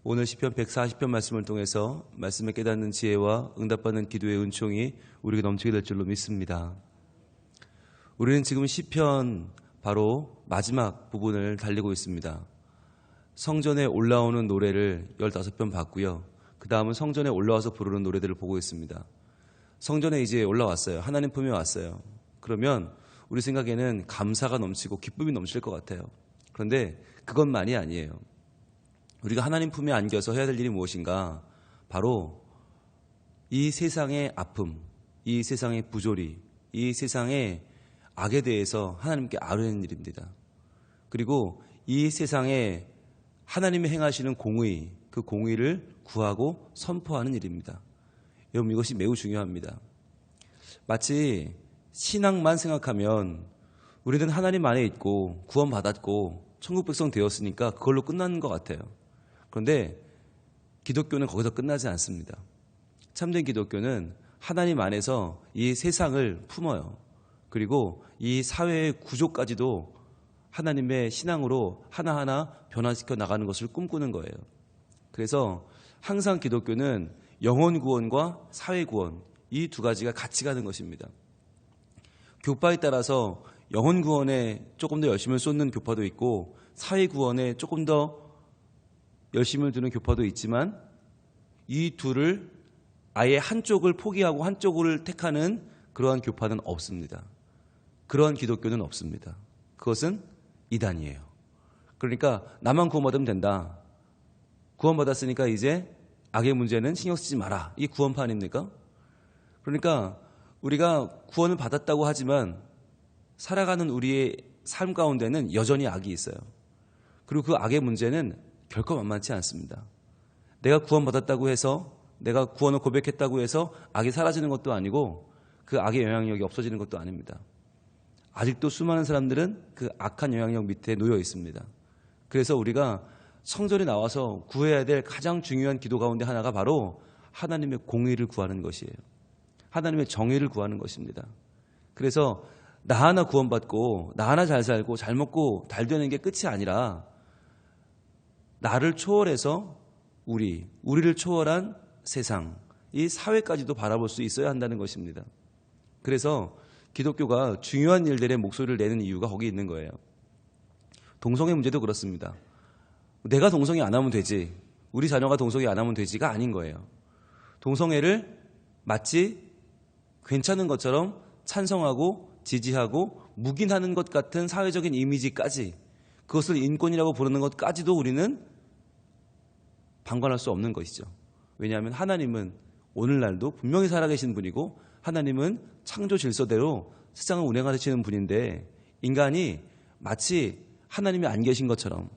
오늘 시편 140편 말씀을 통해서 말씀을 깨닫는 지혜와 응답받는 기도의 은총이 우리에게 넘치게 될 줄로 믿습니다. 우리는 지금 시편 바로 마지막 부분을 달리고 있습니다. 성전에 올라오는 노래를 15편 봤고요. 그 다음은 성전에 올라와서 부르는 노래들을 보고 있습니다. 성전에 이제 올라왔어요. 하나님 품에 왔어요. 그러면 우리 생각에는 감사가 넘치고 기쁨이 넘칠 것 같아요. 그런데 그것만이 아니에요. 우리가 하나님 품에 안겨서 해야 될 일이 무엇인가? 바로 이 세상의 아픔, 이 세상의 부조리, 이 세상의 악에 대해서 하나님께 아뢰는 일입니다. 그리고 이 세상에 하나님이 행하시는 공의, 그 공의를 구하고 선포하는 일입니다. 여러분, 이것이 매우 중요합니다. 마치 신앙만 생각하면 우리는 하나님 안에 있고 구원받았고 천국 백성 되었으니까 그걸로 끝나는 것 같아요. 그런데 기독교는 거기서 끝나지 않습니다. 참된 기독교는 하나님 안에서 이 세상을 품어요. 그리고 이 사회의 구조까지도 하나님의 신앙으로 하나하나 변화시켜 나가는 것을 꿈꾸는 거예요. 그래서 항상 기독교는 영혼 구원과 사회 구원, 이 두 가지가 같이 가는 것입니다. 교파에 따라서 영혼 구원에 조금 더 열심을 쏟는 교파도 있고 사회 구원에 조금 더 열심을 두는 교파도 있지만 이 둘을 아예 한쪽을 포기하고 한쪽을 택하는 그러한 교파는 없습니다. 그러한 기독교는 없습니다. 그것은 이단이에요. 그러니까 나만 구원받으면 된다. 구원받았으니까 이제 악의 문제는 신경 쓰지 마라. 이게 구원파 아닙니까? 그러니까 우리가 구원을 받았다고 하지만 살아가는 우리의 삶 가운데는 여전히 악이 있어요. 그리고 그 악의 문제는 결코 만만치 않습니다. 내가 구원받았다고 해서, 내가 구원을 고백했다고 해서 악이 사라지는 것도 아니고 그 악의 영향력이 없어지는 것도 아닙니다. 아직도 수많은 사람들은 그 악한 영향력 밑에 놓여 있습니다. 그래서 우리가 성전에 나와서 구해야 될 가장 중요한 기도 가운데 하나가 바로 하나님의 공의를 구하는 것이에요. 하나님의 정의를 구하는 것입니다. 그래서 나 하나 구원받고 나 하나 잘 살고 잘 먹고 잘 되는 게 끝이 아니라 나를 초월해서 우리를 초월한 세상, 이 사회까지도 바라볼 수 있어야 한다는 것입니다. 그래서 기독교가 중요한 일들의 목소리를 내는 이유가 거기 있는 거예요. 동성애 문제도 그렇습니다. 내가 동성애 안 하면 되지, 우리 자녀가 동성애 안 하면 되지가 아닌 거예요. 동성애를 마치 괜찮은 것처럼 찬성하고 지지하고 묵인하는 것 같은 사회적인 이미지까지, 그것을 인권이라고 부르는 것까지도 우리는 방관할 수 없는 것이죠. 왜냐하면 하나님은 오늘날도 분명히 살아계신 분이고 하나님은 창조 질서대로 세상을 운행하시는 분인데, 인간이 마치 하나님이 안 계신 것처럼,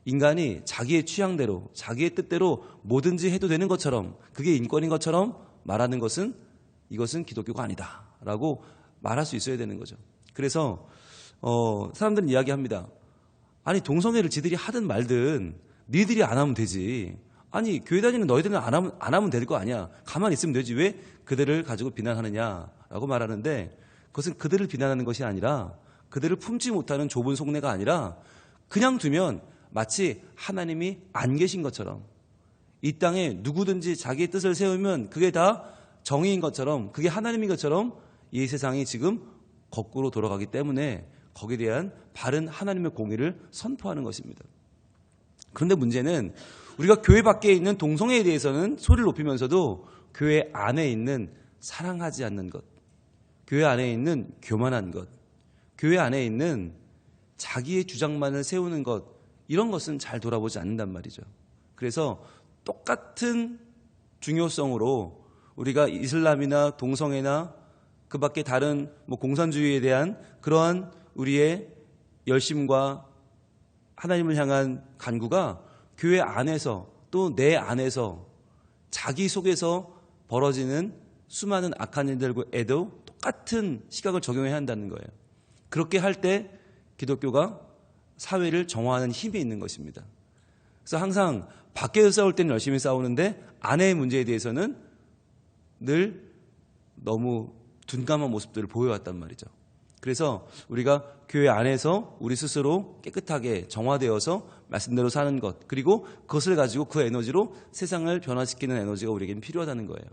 인간이 자기의 취향대로 자기의 뜻대로 뭐든지 해도 되는 것처럼, 그게 인권인 것처럼 말하는 것은, 이것은 기독교가 아니다 라고 말할 수 있어야 되는 거죠. 그래서 사람들은 이야기합니다. 아니, 동성애를 지들이 하든 말든 니들이 안 하면 되지. 아니, 교회 다니는 너희들은 안 하면 될 거 아니야. 가만히 있으면 되지. 왜 그들을 가지고 비난하느냐라고 말하는데, 그것은 그들을 비난하는 것이 아니라, 그들을 품지 못하는 좁은 속내가 아니라 그냥 두면 마치 하나님이 안 계신 것처럼, 이 땅에 누구든지 자기의 뜻을 세우면 그게 다 정의인 것처럼, 그게 하나님인 것처럼 이 세상이 지금 거꾸로 돌아가기 때문에 거기에 대한 바른 하나님의 공의를 선포하는 것입니다. 그런데 문제는 우리가 교회 밖에 있는 동성애에 대해서는 소리를 높이면서도 교회 안에 있는 사랑하지 않는 것, 교회 안에 있는 교만한 것, 교회 안에 있는 자기의 주장만을 세우는 것, 이런 것은 잘 돌아보지 않는단 말이죠. 그래서 똑같은 중요성으로 우리가 이슬람이나 동성애나 그 밖에 다른 공산주의에 대한 그러한 우리의 열심과 하나님을 향한 간구가 교회 안에서 또 내 안에서 자기 속에서 벌어지는 수많은 악한 일들에도 똑같은 시각을 적용해야 한다는 거예요. 그렇게 할 때 기독교가 사회를 정화하는 힘이 있는 것입니다. 그래서 항상 밖에서 싸울 때는 열심히 싸우는데 안의 문제에 대해서는 늘 너무 둔감한 모습들을 보여왔단 말이죠. 그래서 우리가 교회 안에서 우리 스스로 깨끗하게 정화되어서 말씀대로 사는 것, 그리고 그것을 가지고 그 에너지로 세상을 변화시키는 에너지가 우리에게는 필요하다는 거예요.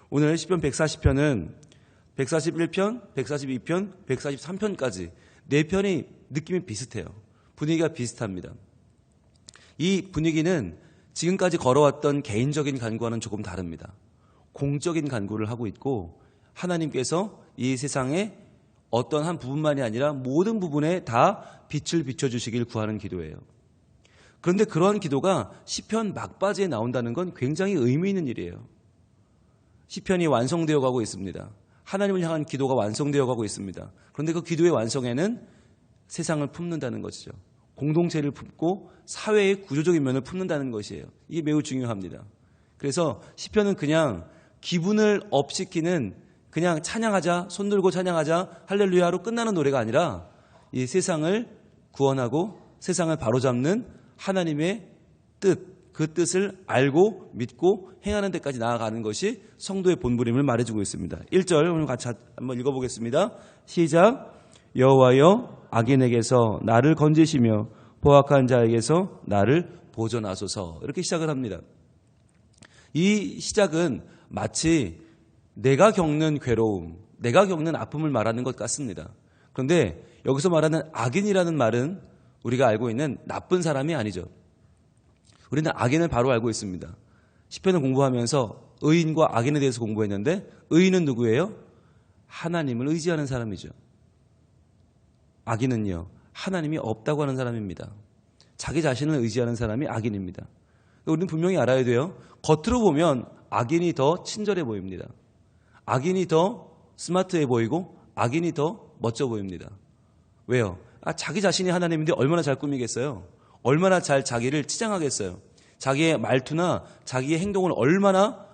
오늘 시편 140편은 141편, 142편, 143편까지 4편이 느낌이 비슷해요. 분위기가 비슷합니다. 이 분위기는 지금까지 걸어왔던 개인적인 간구와는 조금 다릅니다. 공적인 간구를 하고 있고 하나님께서 이 세상에 어떤 한 부분만이 아니라 모든 부분에 다 빛을 비춰주시길 구하는 기도예요. 그런데 그러한 기도가 시편 막바지에 나온다는 건 굉장히 의미 있는 일이에요. 시편이 완성되어 가고 있습니다. 하나님을 향한 기도가 완성되어 가고 있습니다. 그런데 그 기도의 완성에는 세상을 품는다는 것이죠. 공동체를 품고 사회의 구조적인 면을 품는다는 것이에요. 이게 매우 중요합니다. 그래서 시편은 그냥 기분을 업시키는 그냥 찬양하자, 손 들고 찬양하자, 할렐루야로 끝나는 노래가 아니라 이 세상을 구원하고 세상을 바로잡는 하나님의 뜻, 그 뜻을 알고 믿고 행하는 데까지 나아가는 것이 성도의 본분임을 말해주고 있습니다. 1절 오늘 같이 한번 읽어보겠습니다. 시작. 여호와여 악인에게서 나를 건지시며 포악한 자에게서 나를 보존하소서. 이렇게 시작을 합니다. 이 시작은 마치 내가 겪는 괴로움, 내가 겪는 아픔을 말하는 것 같습니다. 그런데 여기서 말하는 악인이라는 말은 우리가 알고 있는 나쁜 사람이 아니죠. 우리는 악인을 바로 알고 있습니다. 시편을 공부하면서 의인과 악인에 대해서 공부했는데 의인은 누구예요? 하나님을 의지하는 사람이죠. 악인은요, 하나님이 없다고 하는 사람입니다. 자기 자신을 의지하는 사람이 악인입니다. 우리는 분명히 알아야 돼요. 겉으로 보면 악인이 더 친절해 보입니다. 악인이 더 스마트해 보이고 악인이 더 멋져 보입니다. 왜요? 자기 자신이 하나님인데 얼마나 잘 꾸미겠어요? 얼마나 잘 자기를 치장하겠어요? 자기의 말투나 자기의 행동을 얼마나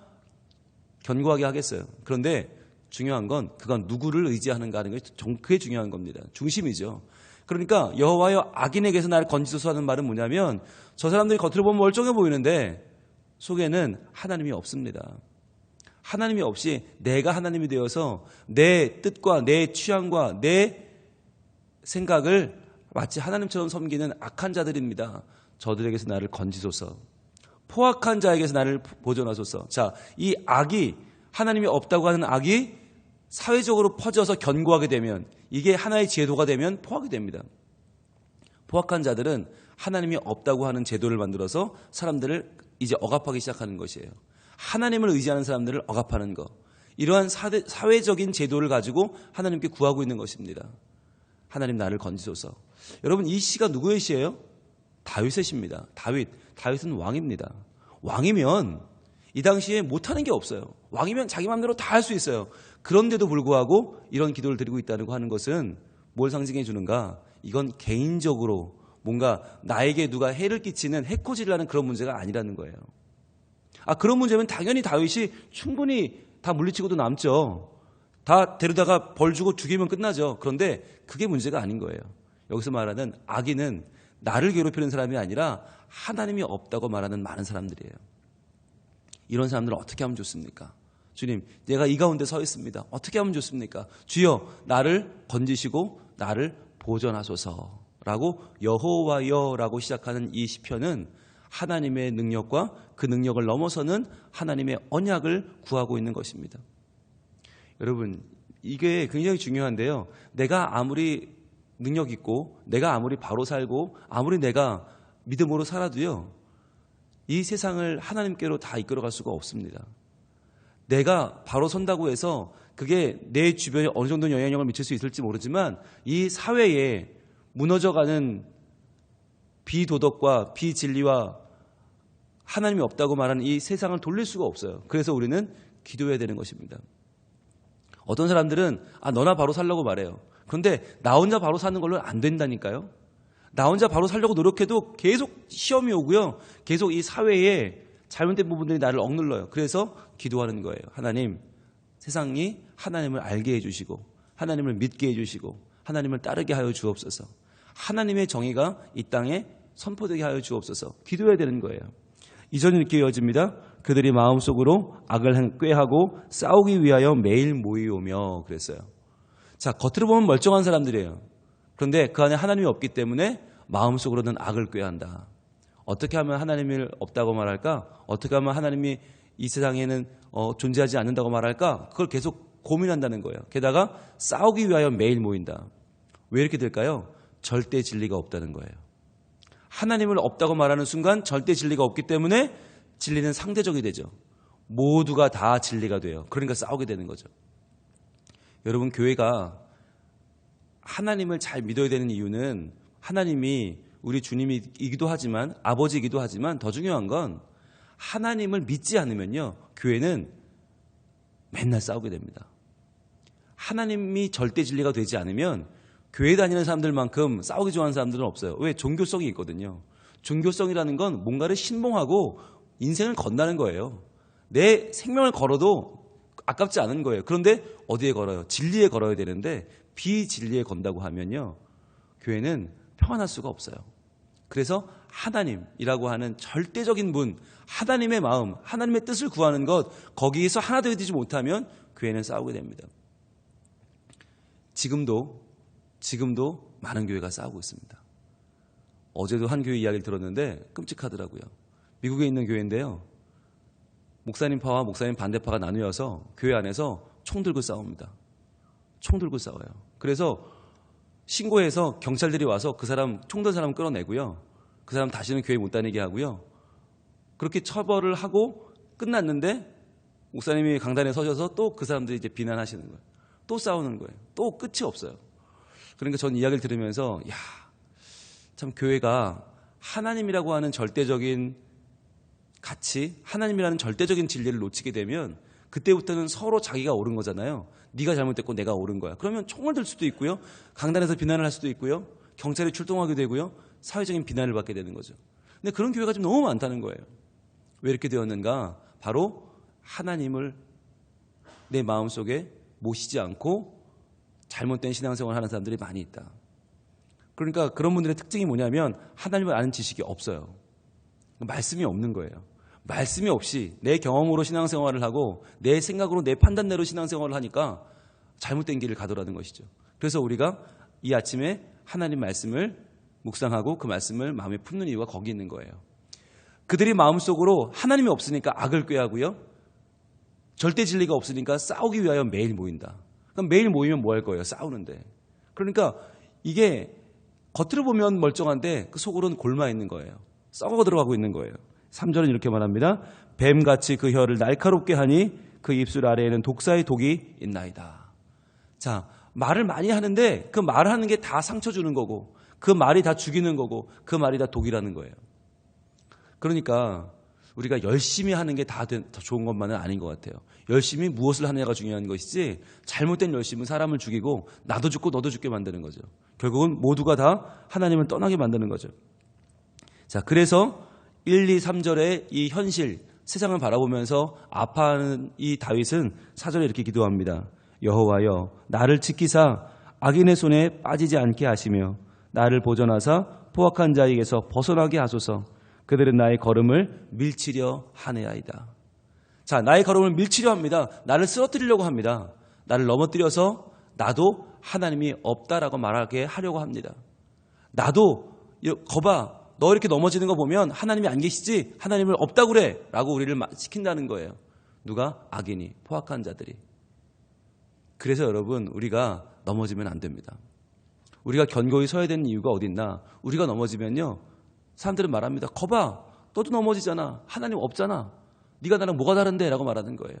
견고하게 하겠어요? 그런데 중요한 건 그건 누구를 의지하는가 하는 것이 그게 중요한 겁니다. 중심이죠. 그러니까 여호와여 악인에게서 나를 건지소서 하는 말은 뭐냐면 저 사람들이 겉으로 보면 멀쩡해 보이는데 속에는 하나님이 없습니다. 하나님이 없이 내가 하나님이 되어서 내 뜻과 내 취향과 내 생각을 마치 하나님처럼 섬기는 악한 자들입니다. 저들에게서 나를 건지소서. 포악한 자에게서 나를 보존하소서. 자, 이 악이 하나님이 없다고 하는 악이 사회적으로 퍼져서 견고하게 되면 이게 하나의 제도가 되면 포악이 됩니다. 포악한 자들은 하나님이 없다고 하는 제도를 만들어서 사람들을 이제 억압하기 시작하는 것이에요. 하나님을 의지하는 사람들을 억압하는 것. 이러한 사회적인 제도를 가지고 하나님께 구하고 있는 것입니다. 하나님 나를 건지소서. 여러분 이 시가 누구의 시예요? 다윗의 시입니다. 다윗은 왕입니다. 왕이면 이 당시에 못하는 게 없어요. 왕이면 자기 마음대로 다 할 수 있어요. 그런데도 불구하고 이런 기도를 드리고 있다고 하는 것은 뭘 상징해 주는가? 이건 개인적으로 뭔가 나에게 누가 해를 끼치는 해코지를 하는 그런 문제가 아니라는 거예요. 그런 문제면 당연히 다윗이 충분히 다 물리치고도 남죠. 다 데려다가 벌 주고 죽이면 끝나죠. 그런데 그게 문제가 아닌 거예요. 여기서 말하는 악인은 나를 괴롭히는 사람이 아니라 하나님이 없다고 말하는 많은 사람들이에요. 이런 사람들은 어떻게 하면 좋습니까? 주님, 내가 이 가운데 서 있습니다. 어떻게 하면 좋습니까? 주여, 나를 건지시고 나를 보존하소서라고 여호와여라고 시작하는 이 시편은 하나님의 능력과 그 능력을 넘어서는 하나님의 언약을 구하고 있는 것입니다. 여러분, 이게 굉장히 중요한데요. 내가 아무리 능력 있고 내가 아무리 바로 살고 아무리 내가 믿음으로 살아도요. 이 세상을 하나님께로 다 이끌어갈 수가 없습니다. 내가 바로 선다고 해서 그게 내 주변에 어느 정도 영향력을 미칠 수 있을지 모르지만 이 사회에 무너져가는 비도덕과 비진리와 하나님이 없다고 말하는 이 세상을 돌릴 수가 없어요. 그래서 우리는 기도해야 되는 것입니다. 어떤 사람들은 너나 바로 살려고 말해요. 그런데 나 혼자 바로 사는 걸로는 안 된다니까요. 나 혼자 바로 살려고 노력해도 계속 시험이 오고요. 계속 이 사회에 잘못된 부분들이 나를 억눌러요. 그래서 기도하는 거예요. 하나님, 세상이 하나님을 알게 해주시고 하나님을 믿게 해주시고 하나님을 따르게 하여 주옵소서. 하나님의 정의가 이 땅에 선포되게 하여 주옵소서. 기도해야 되는 거예요. 이전이 이렇게 이어집니다. 그들이 마음속으로 악을 꾀하고 싸우기 위하여 매일 모이오며 그랬어요. 자, 겉으로 보면 멀쩡한 사람들이에요. 그런데 그 안에 하나님이 없기 때문에 마음속으로는 악을 꾀한다. 어떻게 하면 하나님이 없다고 말할까? 어떻게 하면 하나님이 이 세상에는 존재하지 않는다고 말할까? 그걸 계속 고민한다는 거예요. 게다가 싸우기 위하여 매일 모인다. 왜 이렇게 될까요? 절대 진리가 없다는 거예요. 하나님을 없다고 말하는 순간 절대 진리가 없기 때문에 진리는 상대적이 되죠. 모두가 다 진리가 돼요. 그러니까 싸우게 되는 거죠. 여러분, 교회가 하나님을 잘 믿어야 되는 이유는 하나님이 우리 주님이기도 하지만 아버지이기도 하지만 더 중요한 건 하나님을 믿지 않으면요, 교회는 맨날 싸우게 됩니다. 하나님이 절대 진리가 되지 않으면 교회 다니는 사람들만큼 싸우기 좋아하는 사람들은 없어요. 왜? 종교성이 있거든요. 종교성이라는 건 뭔가를 신봉하고 인생을 건다는 거예요. 내 생명을 걸어도 아깝지 않은 거예요. 그런데 어디에 걸어요? 진리에 걸어야 되는데 비진리에 건다고 하면요, 교회는 평안할 수가 없어요. 그래서 하나님이라고 하는 절대적인 분, 하나님의 마음, 하나님의 뜻을 구하는 것, 거기에서 하나 되지 못하면 교회는 싸우게 됩니다. 지금도 많은 교회가 싸우고 있습니다. 어제도 한 교회 이야기를 들었는데 끔찍하더라고요. 미국에 있는 교회인데요, 목사님파와 목사님 반대파가 나누어서 교회 안에서 총 들고 싸웁니다. 총 들고 싸워요. 그래서 신고해서 경찰들이 와서 그 사람, 총 든 사람 끌어내고요, 그 사람 다시는 교회 못 다니게 하고요, 그렇게 처벌을 하고 끝났는데 목사님이 강단에 서셔서 또 그 사람들이 이제 비난하시는 거예요. 또 싸우는 거예요. 또 끝이 없어요. 그러니까 전 이야기를 들으면서 참 교회가 하나님이라고 하는 절대적인 가치, 하나님이라는 절대적인 진리를 놓치게 되면 그때부터는 서로 자기가 옳은 거잖아요. 네가 잘못됐고 내가 옳은 거야. 그러면 총을 들 수도 있고요, 강단에서 비난을 할 수도 있고요, 경찰이 출동하게 되고요, 사회적인 비난을 받게 되는 거죠. 근데 그런 교회가 좀 너무 많다는 거예요. 왜 이렇게 되었는가? 바로 하나님을 내 마음속에 모시지 않고 잘못된 신앙생활을 하는 사람들이 많이 있다. 그러니까 그런 분들의 특징이 뭐냐면 하나님을 아는 지식이 없어요. 말씀이 없는 거예요. 말씀이 없이 내 경험으로 신앙생활을 하고 내 생각으로 내 판단대로 신앙생활을 하니까 잘못된 길을 가더라는 것이죠. 그래서 우리가 이 아침에 하나님 말씀을 묵상하고 그 말씀을 마음에 품는 이유가 거기 있는 거예요. 그들이 마음속으로 하나님이 없으니까 악을 꾀하고요, 절대 진리가 없으니까 싸우기 위하여 매일 모인다. 그럼 매일 모이면 뭐 할 거예요? 싸우는데. 그러니까 이게 겉으로 보면 멀쩡한데 그 속으로는 골마 있는 거예요. 썩어 들어가고 있는 거예요. 3절은 이렇게 말합니다. 뱀같이 그 혀를 날카롭게 하니 그 입술 아래에는 독사의 독이 있나이다. 자, 말을 많이 하는데 그 말을 하는 게 다 상처 주는 거고 그 말이 다 죽이는 거고 그 말이 다 독이라는 거예요. 그러니까 우리가 열심히 하는 게 다 좋은 것만은 아닌 것 같아요. 열심히 무엇을 하느냐가 중요한 것이지 잘못된 열심은 사람을 죽이고 나도 죽고 너도 죽게 만드는 거죠. 결국은 모두가 다 하나님을 떠나게 만드는 거죠. 자, 그래서 1, 2, 3절의 이 현실, 세상을 바라보면서 아파하는 이 다윗은 4절에 이렇게 기도합니다. 여호와여, 나를 지키사 악인의 손에 빠지지 않게 하시며 나를 보전하사 포악한 자에게서 벗어나게 하소서. 그들은 나의 걸음을 밀치려 하네아이다. 자, 나의 걸음을 밀치려 합니다. 나를 쓰러뜨리려고 합니다. 나를 넘어뜨려서 나도 하나님이 없다라고 말하게 하려고 합니다. 나도 거봐, 너 이렇게 넘어지는 거 보면 하나님이 안 계시지? 하나님을 없다고 그래 라고 우리를 시킨다는 거예요. 누가? 악인이, 포악한 자들이. 그래서 여러분, 우리가 넘어지면 안 됩니다. 우리가 견고히 서야 되는 이유가 어디 있나? 우리가 넘어지면요, 사람들은 말합니다. 거봐, 너도 넘어지잖아. 하나님 없잖아. 네가 나랑 뭐가 다른데? 라고 말하는 거예요.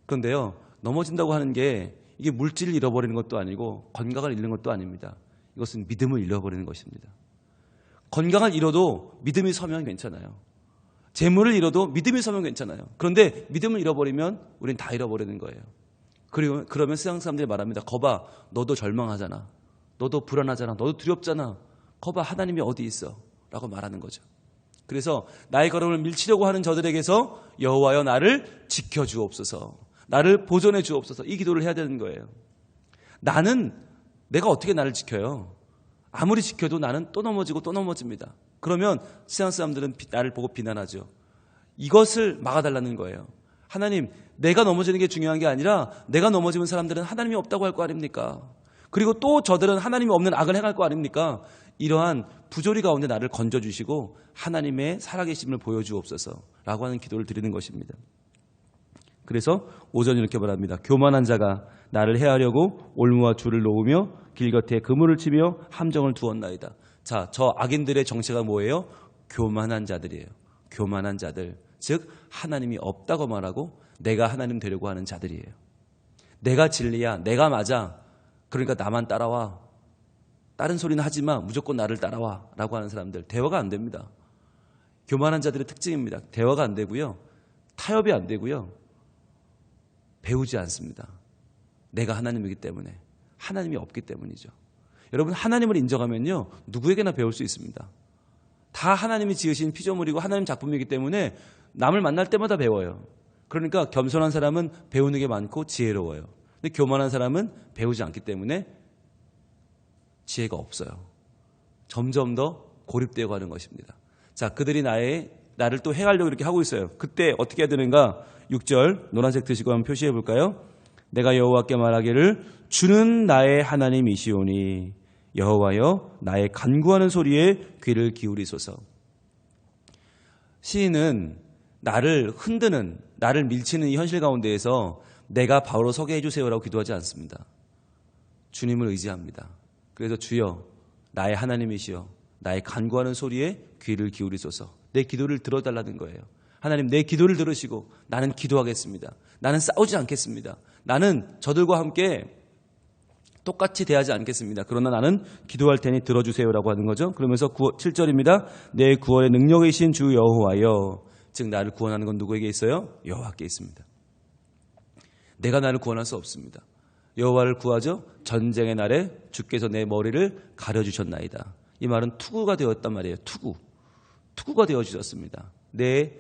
그런데요, 넘어진다고 하는 게 이게 물질을 잃어버리는 것도 아니고 건강을 잃는 것도 아닙니다. 이것은 믿음을 잃어버리는 것입니다. 건강을 잃어도 믿음이 서면 괜찮아요. 재물을 잃어도 믿음이 서면 괜찮아요. 그런데 믿음을 잃어버리면 우린 다 잃어버리는 거예요. 그러면 세상 사람들이 말합니다. 거봐, 너도 절망하잖아. 너도 불안하잖아. 너도 두렵잖아. 거봐, 하나님이 어디 있어? 라고 말하는 거죠. 그래서 나의 걸음을 밀치려고 하는 저들에게서 여호와여, 나를 지켜주옵소서, 나를 보존해 주옵소서, 이 기도를 해야 되는 거예요. 내가 어떻게 나를 지켜요? 아무리 지켜도 나는 또 넘어지고 또 넘어집니다. 그러면 세상 사람들은 나를 보고 비난하죠. 이것을 막아달라는 거예요. 하나님, 내가 넘어지는 게 중요한 게 아니라 내가 넘어지는 사람들은 하나님이 없다고 할 거 아닙니까? 그리고 또 저들은 하나님이 없는 악을 행할 거 아닙니까? 이러한 부조리 가운데 나를 건져주시고 하나님의 살아계심을 보여주옵소서라고 하는 기도를 드리는 것입니다. 그래서 5절 이렇게 말합니다. 교만한 자가 나를 해하려고 올무와 줄을 놓으며 길 곁에 그물을 치며 함정을 두었나이다. 자, 저 악인들의 정체가 뭐예요? 교만한 자들이에요. 교만한 자들. 즉 하나님이 없다고 말하고 내가 하나님 되려고 하는 자들이에요. 내가 진리야. 내가 맞아. 그러니까 나만 따라와. 다른 소리는 하지 마. 무조건 나를 따라와. 라고 하는 사람들. 대화가 안 됩니다. 교만한 자들의 특징입니다. 대화가 안 되고요. 타협이 안 되고요. 배우지 않습니다. 내가 하나님이기 때문에. 하나님이 없기 때문이죠. 여러분, 하나님을 인정하면요, 누구에게나 배울 수 있습니다. 다 하나님이 지으신 피조물이고 하나님 작품이기 때문에 남을 만날 때마다 배워요. 그러니까 겸손한 사람은 배우는 게 많고 지혜로워요. 근데 교만한 사람은 배우지 않기 때문에 지혜가 없어요. 점점 더 고립되어 가는 것입니다. 자, 그들이 나를 또 해하려고 이렇게 하고 있어요. 그때 어떻게 해야 되는가? 6절 노란색 드시고 한번 표시해 볼까요? 내가 여호와께 말하기를 주는 나의 하나님이시오니 여호와여 나의 간구하는 소리에 귀를 기울이소서. 시인은 나를 흔드는, 나를 밀치는 이 현실 가운데에서 내가 바로 서게 해주세요라고 기도하지 않습니다. 주님을 의지합니다. 그래서 주여 나의 하나님이시여 나의 간구하는 소리에 귀를 기울이소서. 내 기도를 들어달라는 거예요. 하나님, 내 기도를 들으시고 나는 기도하겠습니다. 나는 싸우지 않겠습니다. 나는 저들과 함께 똑같이 대하지 않겠습니다. 그러나 나는 기도할 테니 들어주세요라고 하는 거죠. 그러면서 7절입니다. 내 구원의 능력이신 주 여호와여. 즉 나를 구원하는 건 누구에게 있어요? 여호와께 있습니다. 내가 나를 구원할 수 없습니다. 여호와를 구하죠. 전쟁의 날에 주께서 내 머리를 가려주셨나이다. 이 말은 투구가 되었단 말이에요. 투구가 되어주셨습니다. 내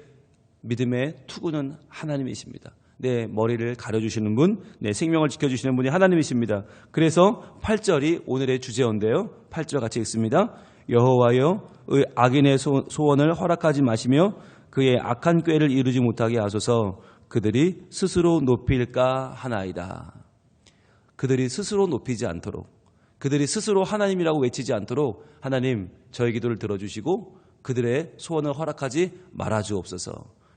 믿음의 투구는 하나님이십니다. 내 머리를 가려주시는 분, 내 생명을 지켜주시는 분이 하나님이십니다. 그래서 8절이 오늘의 주제어인데요. 8절 같이 읽습니다. 여호와여 악인의 소원을 허락하지 마시며 그의 악한 꾀를 이루지 못하게 하소서. 그들이 스스로 높일까 하나이다. 그들이 스스로 높이지 않도록, 그들이 스스로 하나님이라고 외치지 않도록 하나님 저의 기도를 들어주시고 그들의 소원을 허락하지 말아주옵소서.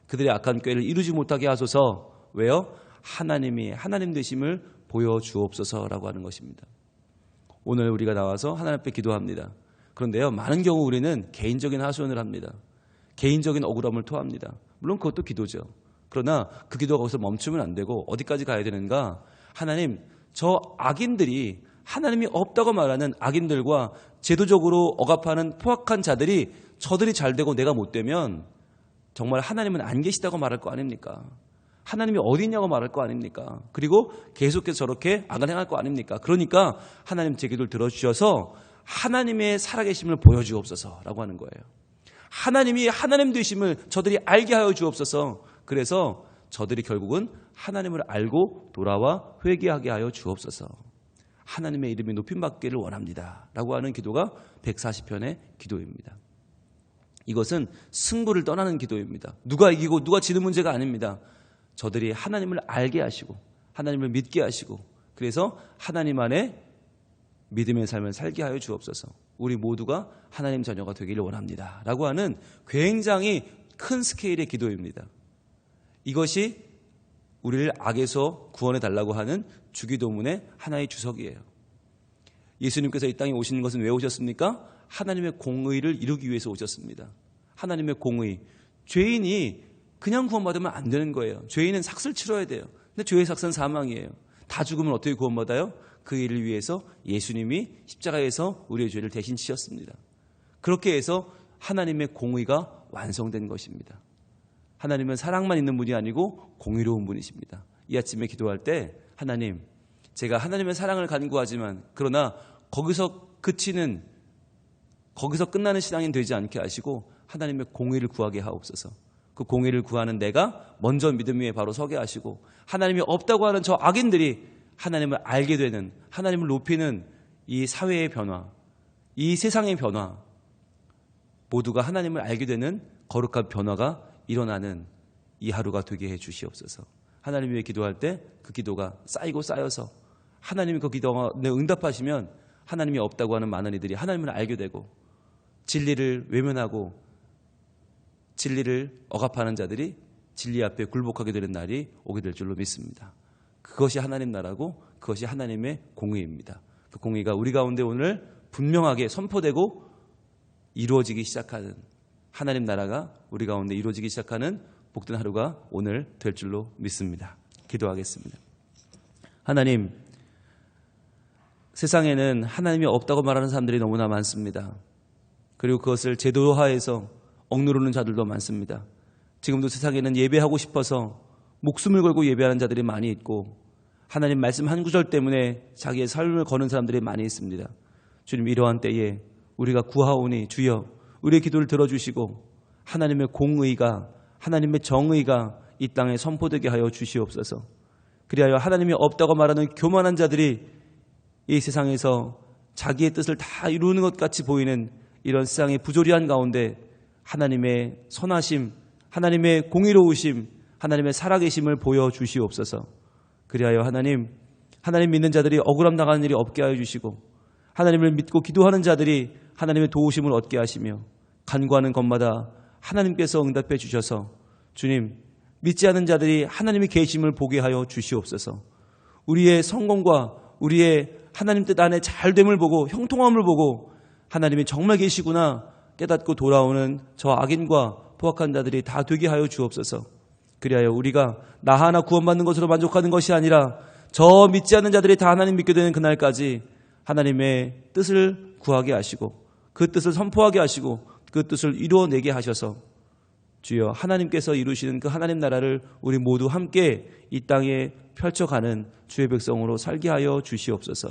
그들의 악한 꾀를 이루지 못하게 하소서. 왜요? 하나님이 하나님 되심을 보여주옵소서라고 하는 것입니다. 오늘 우리가 나와서 하나님 앞에 기도합니다. 그런데요, 많은 경우 우리는 개인적인 하소연을 합니다. 개인적인 억울함을 토합니다. 물론 그것도 기도죠. 그러나 그 기도가 거기서 멈추면 안 되고 어디까지 가야 되는가? 하나님, 저 악인들이 하나님이 없다고 말하는 악인들과 제도적으로 억압하는 포악한 자들이 저들이 잘 되고 내가 못 되면 정말 하나님은 안 계시다고 말할 거 아닙니까? 하나님이 어디 있냐고 말할 거 아닙니까? 그리고 계속해서 저렇게 악을 행할 거 아닙니까? 그러니까 하나님 제 기도를 들어주셔서 하나님의 살아계심을 보여주옵소서라고 하는 거예요. 하나님이 하나님 되심을 저들이 알게 하여 주옵소서. 그래서 저들이 결국은 하나님을 알고 돌아와 회개하게 하여 주옵소서. 하나님의 이름이 높임받기를 원합니다. 라고 하는 기도가 140편의 기도입니다. 이것은 승부를 떠나는 기도입니다. 누가 이기고 누가 지는 문제가 아닙니다. 저들이 하나님을 알게 하시고 하나님을 믿게 하시고 그래서 하나님 안에 믿음의 삶을 살게 하여 주옵소서. 우리 모두가 하나님 자녀가 되기를 원합니다. 라고 하는 굉장히 큰 스케일의 기도입니다. 이것이 우리를 악에서 구원해 달라고 하는 주기도문의 하나의 주석이에요. 예수님께서 이 땅에 오시는 것은 왜 오셨습니까? 하나님의 공의를 이루기 위해서 오셨습니다. 하나님의 공의. 죄인이 그냥 구원받으면 안 되는 거예요. 죄인은 삭슬 치러야 돼요. 근데 죄의 삭슬은 사망이에요. 다 죽으면 어떻게 구원받아요? 그 일을 위해서 예수님이 십자가에서 우리의 죄를 대신 지셨습니다. 그렇게 해서 하나님의 공의가 완성된 것입니다. 하나님은 사랑만 있는 분이 아니고 공의로운 분이십니다. 이 아침에 기도할 때 하나님, 제가 하나님의 사랑을 간구하지만 그러나 거기서 끝나는 신앙인 되지 않게 하시고 하나님의 공의를 구하게 하옵소서. 그 공의를 구하는 내가 먼저 믿음 위에 바로 서게 하시고 하나님이 없다고 하는 저 악인들이 하나님을 알게 되는, 하나님을 높이는 이 사회의 변화, 이 세상의 변화, 모두가 하나님을 알게 되는 거룩한 변화가 일어나는 이 하루가 되게 해 주시옵소서. 하나님 위해 기도할 때 그 기도가 쌓이고 쌓여서 하나님이 그 기도가 응답하시면 하나님이 없다고 하는 많은 이들이 하나님을 알게 되고 진리를 외면하고 진리를 억압하는 자들이 진리 앞에 굴복하게 되는 날이 오게 될 줄로 믿습니다. 그것이 하나님 나라고 그것이 하나님의 공의입니다. 그 공의가 우리 가운데 오늘 분명하게 선포되고 이루어지기 시작하는 하나님 나라가 우리 가운데 이루어지기 시작하는 복된 하루가 오늘 될 줄로 믿습니다. 기도하겠습니다. 하나님, 세상에는 하나님이 없다고 말하는 사람들이 너무나 많습니다. 그리고 그것을 제도화해서 억누르는 자들도 많습니다. 지금도 세상에는 예배하고 싶어서 목숨을 걸고 예배하는 자들이 많이 있고 하나님 말씀 한 구절 때문에 자기의 삶을 거는 사람들이 많이 있습니다. 주님, 이러한 때에 우리가 구하오니 주여 우리의 기도를 들어주시고 하나님의 공의가 하나님의 정의가 이 땅에 선포되게 하여 주시옵소서. 그리하여 하나님이 없다고 말하는 교만한 자들이 이 세상에서 자기의 뜻을 다 이루는 것 같이 보이는 이런 세상의 부조리한 가운데 하나님의 선하심, 하나님의 공의로우심, 하나님의 살아계심을 보여주시옵소서. 그리하여 하나님 믿는 자들이 억울함 당하는 일이 없게 하여 주시고 하나님을 믿고 기도하는 자들이 하나님의 도우심을 얻게 하시며 간구하는 것마다 하나님께서 응답해 주셔서 주님, 믿지 않는 자들이 하나님의 계심을 보게 하여 주시옵소서. 우리의 성공과 우리의 하나님 뜻 안에 잘됨을 보고 형통함을 보고 하나님이 정말 계시구나 깨닫고 돌아오는 저 악인과 포악한 자들이 다 되게 하여 주옵소서. 그리하여 우리가 나 하나 구원받는 것으로 만족하는 것이 아니라 저 믿지 않는 자들이 다 하나님 믿게 되는 그날까지 하나님의 뜻을 구하게 하시고 그 뜻을 선포하게 하시고 그 뜻을 이루어내게 하셔서 주여 하나님께서 이루시는 그 하나님 나라를 우리 모두 함께 이 땅에 펼쳐가는 주의 백성으로 살게 하여 주시옵소서.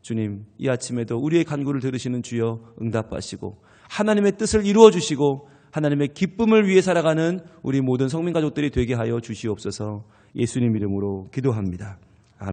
주님, 이 아침에도 우리의 간구를 들으시는 주여 응답하시고 하나님의 뜻을 이루어 주시고 하나님의 기쁨을 위해 살아가는 우리 모든 성민 가족들이 되게 하여 주시옵소서. 예수님 이름으로 기도합니다.